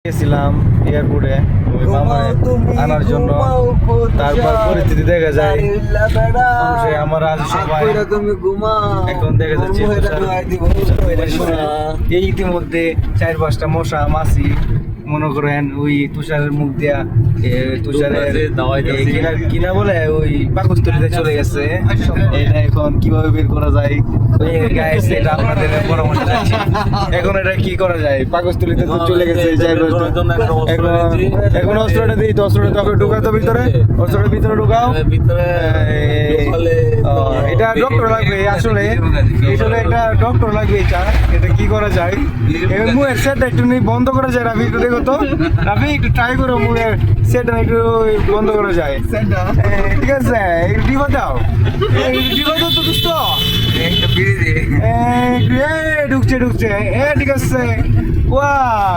গেছিলাম এয়ারপোর্টে ওই মামা আনার জন্য। তারপর পরিস্থিতি দেখা যায় মানুষে আমার আজ সবাই এখন দেখা যাচ্ছে এই ইতিমধ্যে 4-5টা মশা মাছি মনে করেন ওই তুষারের মুখ দিয়া তুষারের কিনা বলে ওই পাকস্থলীতে চলে গেছে। এটা এখন কিভাবে বের করা যায় এটা আপনাদের পরামর্শ চাচ্ছি। এখন এটা কি করা যায়? পাকস্থলীতে তো চলে গেছে, এখন অস্ত্রটা দিই, অস্ত্রটা তোকে ঢুকাও তো ভিতরে, অস্ত্রটা ভিতরে ঢুকাও। এটা ডক্টর লাগবে আসলে, আসলে একটা ডক্টর লাগবে। এটা কি করা যায়? মুয়ের সেটটা একটু বন্ধ করা যায় রাফি, একটু দেখো তো রাফি, একটু ট্রাই করো মুয়ের সেটটা একটু বন্ধ করা যায়। ঠিক আছে, ডিবা দাও, ডিবা দাও তো দোস্ত। ঢুকছে ঢুকছে, ঠিক আছে। ওয়াও,